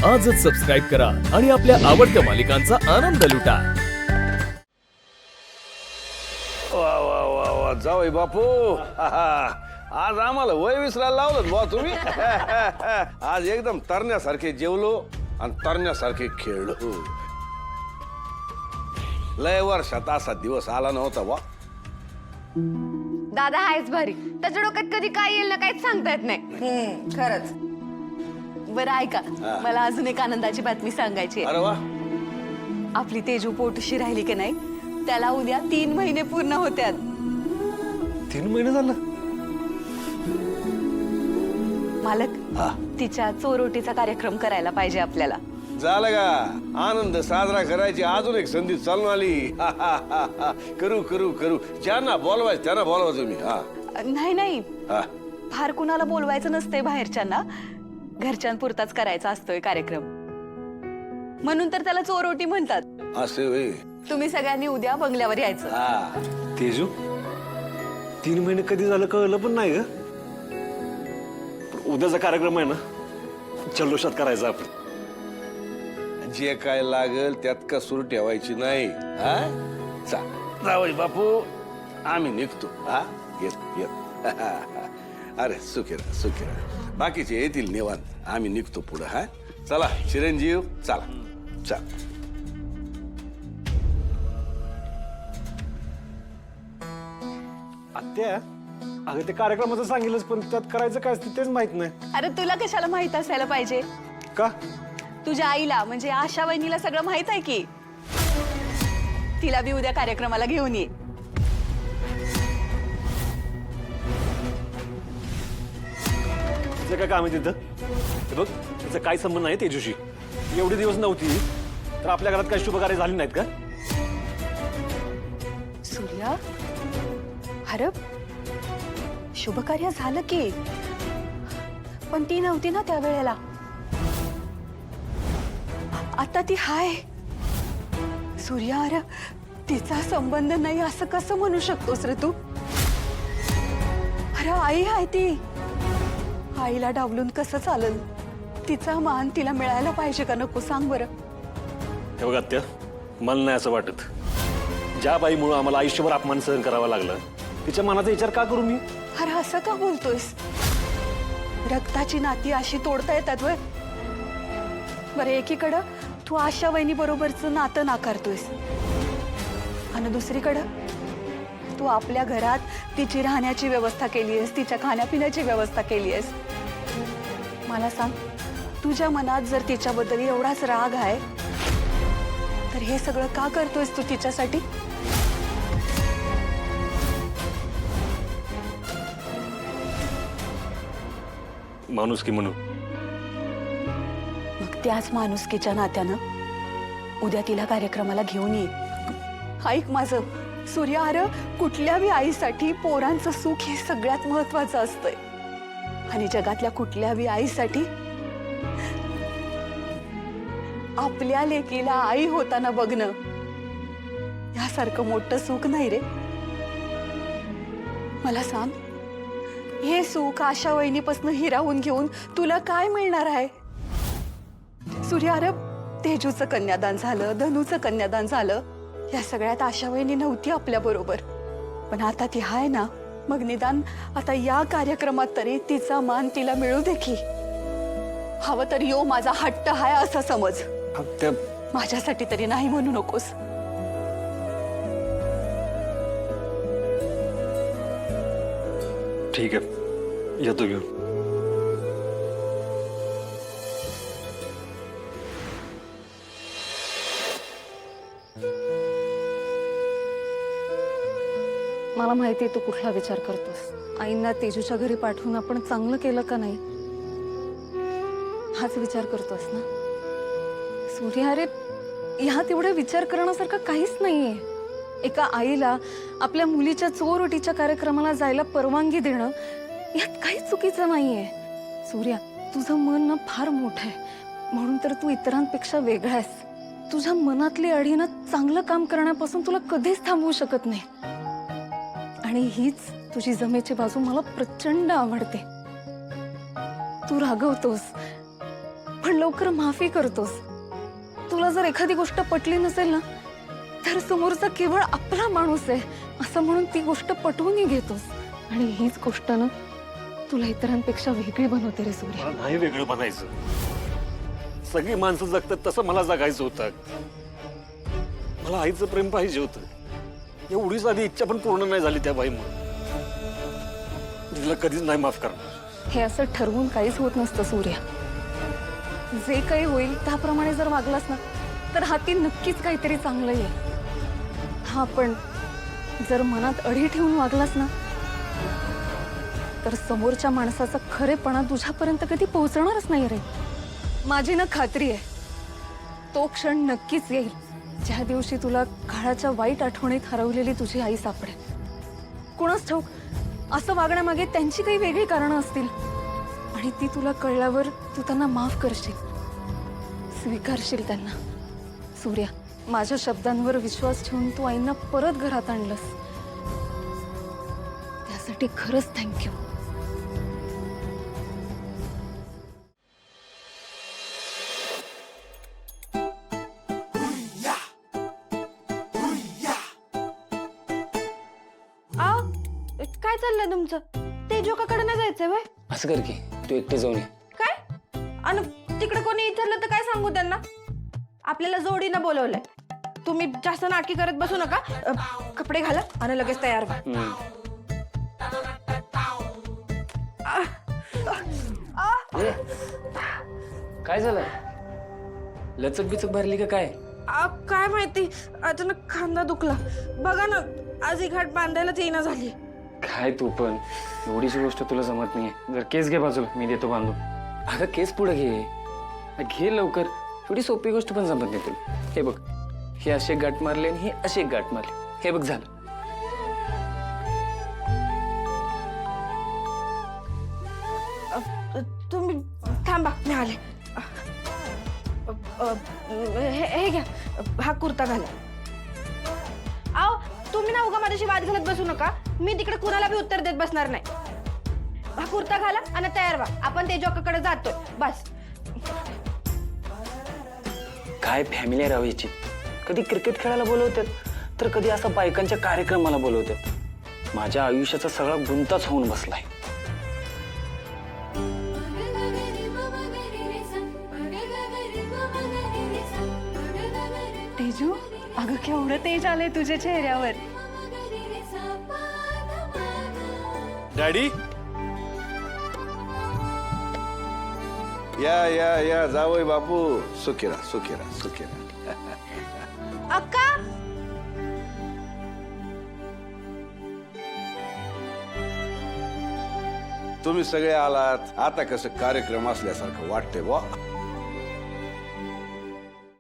आजच सबस्क्राईब करा आणि आपल्या आवडत्या मालिकांचा आनंद लुटा। वा वा वा वा जावई बापू आज आम्हाला वय विसरायला लावलं बा तुम्ही आज एकदम तरण्यासारखे जेवलो आणि तरण्यासारखे खेळलो। लय वर्षात असा दिवस आला नव्हता बा। दादा आहेच भारी, त्याच्या डोक्यात कधी काय येईल ना काहीच सांगता येत नाही। खरंच। बरं ऐका, मला अजून एक आनंदाची बातमी सांगायची आहे। अरे वा, आपली तेजू पोटशी राहिली की नाही, त्याला उद्या 3 महिने पूर्ण होत्यात। 3 महिने झालं? मालक, तिच्या चोरोटीचा कार्यक्रम करायला पाहिजे आपल्याला। झालं का? आनंद साजरा करायची अजून एक संधी चालून आली। करू करू करू, ज्यांना बोलवायचं त्यांना बोलवा तुम्ही। नाही नाही, हा फार कुणाला बोलवायचं नसतंय बाहेरच्यांना, घरच्यांपुरताच करायचा असतोय कार्यक्रम, म्हणून तर त्याला चोरोटी म्हणतात। असे होय। तुम्ही सगळ्यांनी उद्या बंगल्यावर यायचं। तेजू 3 महिने कधी झालं कळलं पण नाही ग। उद्याचा कार्यक्रम आहे ना, जल्लोषात करायचा आपण। जे काय लागल त्यात कसूर ठेवायची नाही। जावई बापू आम्ही निघतो। येत येत अरे सुखीरा सुखीरा, बाकीचे येतील निवांत, आम्ही निघतो पुढे। चला चिरंजीव, चला चला। आत्या, अगं ते कार्यक्रमाचं सांगितलंच पण त्यात करायचं काय असतं तेच माहित नाही। अरे तुला कशाला माहित असायला पाहिजे? का? तुझ्या आईला म्हणजे आशा वहिनीला सगळं माहित आहे की। तिला बी उद्या कार्यक्रमाला घेऊन ये। तुझं काय काम आहे तिथं? हे बघ, त्याचा काही संबंध नाही तेजूशी। एवढे दिवस नव्हती तर आपल्या घरात काही शुभकार्य झाले नाहीत का? सूर्या, अरे शुभकार्य झालं की, पण ती नव्हती ना त्यावेळेला। आता ती हाय। सूर्या, अरे तिचा संबंध नाही असं कसं म्हणू शकतोस रे तू? अरे आई आहे ती, आईला डावलून कसं चालेल? तिचा मान तिला मिळायला पाहिजे का नको सांग बरं? हे बघ आत्या, मला नाही असं वाटत। ज्या बाईमुळे आम्हाला आयुष्यभर अपमान सहन करावा लागला, तिच्या मनाचा विचार का करू मी? अरे असं का बोलतोयस? रक्ताची नाती अशी तोडता येतात वय? बरं, एकीकडं तू आशा वहिनी बरोबरचं नातं नाकारतोयस आणि दुसरीकडं तू आपल्या घरात तिची राहण्याची व्यवस्था केली आहेस, तिच्या खाण्यापिण्याची व्यवस्था केली आहेस। मला सांग, तुझ्या मनात जर तिच्याबद्दल एवढाच राग आहे तर हे सगळं का करतोयस तू तिच्यासाठी? माणुसकी म्हणून। मग त्याच माणुसकीच्या नात्यानं उद्या तिला कार्यक्रमाला घेऊन ये। ऐक माझं सूर्या, अरे कुठल्या बी आईसाठी पोरांचं सुख हे सगळ्यात महत्वाचं असतंय आणि जगातल्या कुठल्या बी आईसाठी आपल्या लेकीला आई होताना बघणं यासारखं मोठं सुख नाही रे। मला सांग, हे सुख आशा वहिनीपासून हिरावून घेऊन तुला काय मिळणार आहे? सूर्या, अरे तेजूचं कन्यादान झालं, धनूचं कन्यादान झालं, या सगळ्यात आशा वहिनी नव्हती आपल्या बरोबर, पण आता ती हाय ना। मग निदान आता या कार्यक्रमात तरी तिचा मान तिला मिळू दे की। हवं तर यो माझा हट्ट हाय असं समज, माझ्यासाठी तरी नाही म्हणू नकोस। ठीक आहे, येतो घेऊन। मला माहिती आहे तू कुठला विचार करतोस। आईंना तेजूच्या घरी पाठवून आपण चांगलं केलं का नाही हाच विचार करतोस ना? सूर्या, अरे ह्यात एवढा विचार करण्यासारखं काहीच नाहीये। एका आईला आपल्या मुलीच्या चोरोटीच्या कार्यक्रमाला जायला परवानगी देणं यात काहीच चुकीचं नाहीये। सूर्या, तुझं मन ना फार मोठं आहे, म्हणून तर तू इतरांपेक्षा वेगळा आहेस। तुझ्या मनातली अडीनं चांगलं काम करण्यापासून तुला कधीच थांबवू शकत नाही आणि हीच तुझी जमेची बाजू मला प्रचंड आवडते। तू रागवतोस पण लवकर माफी करतोस. तुला जर एखादी गोष्ट पटली नसेल ना तर समोरचा केवळ आपला माणूस आहे असं म्हणून ती गोष्ट पटवूनही घेतोस. आणि हीच गोष्ट ना तुला इतरांपेक्षा वेगळी बनवते रे सूर्या. मला नाही वेगळं बनायचं. सगळी माणसं जगतात तसं मला जगायचं होतं. मला आईचं प्रेम पाहिजे होतं. एवढी साधी इच्छा पण पूर्ण नाही झाली त्या बाईमुळे. तिला कधीच नाही माफ करणार. हे असं ठरवून काहीच होत नसतं सूर्या. जे काही होईल त्याप्रमाणे जर वागलास ना तर हाती नक्कीच काहीतरी चांगलं येईल. हा पण जर मनात अढी ठेवून वागलास ना तर समोरच्या माणसाचा खरेपणा तुझ्यापर्यंत कधी पोहोचणारच नाही रे. माझी ना खात्री आहे तो क्षण नक्कीच येईल ज्या दिवशी तुला काळाच्या वाईट आठवणीत हरवलेली तुझी आई सापडेल. कोणास ठाऊक असं वागण्यामागे त्यांची काही वेगळी कारणं असतील आणि ती तुला कळल्यावर तू त्यांना माफ करशील, स्वीकारशील त्यांना. सूर्या, माझ्या शब्दांवर विश्वास ठेवून तू आईंना परत घरात आणलंस त्यासाठी खरंच थँक्यू. काय चाललंय तुमचं? तेजोकाकडे नाही जायचंय वय? असं कर की तू एकटे जाऊन ये. काय? आणि तिकडे कोणी विचारलं तर काय सांगू त्यांना? आपल्याला जोडीनं बोलवलंय. तुम्ही जास्त नाटकी करत बसू नका. कपडे घाला आणि लगेच तयार व्हा. काय झालं? लचक बिचक भरली का काय? काय माहिती अचानक खांदा दुखला. बघा ना आज ही घाट बांधायलाच येईना झाली. काय तू पण एवढीची गोष्ट तुला जमत नाहीये. जर केस घे बाजूला, मी देतो बांधून. अगं केस पुढे घे लवकर. एवढी सोपी गोष्ट पण जमत नाही तुला. हे बघ, हे असे गाठ मारले आणि हे असे गाठ मारले. हे बघ झालं. तुम्ही थांबा मी आले. हे घ्या हा कुर्ता घाला. आओ तुम्ही ना उगा माझ्याशी वाद घालत बसू नका. मी तिकडे कुणाला बी उत्तर देत बसणार नाही. हा कुर्ता घाला आणि तयार व्हा. आपण तेजोकाकडे जातोय बस. काय फॅमिली राव याची. कधी क्रिकेट खेळायला बोलवतात तर कधी असा बायकांच्या कार्यक्रमाला बोलवतात. माझ्या आयुष्याचा सगळा गुंताच होऊन बसलाय. तेजू, अगं केवढं तेज आलंय तुझ्या चेहऱ्यावर. डॅडी, या जावई बापू. सुखीरा सुखीरा सुखीरा. अक्का तुम्ही सगळे आलात. आता कसं कार्यक्रम असल्यासारखं वाटतंय बा.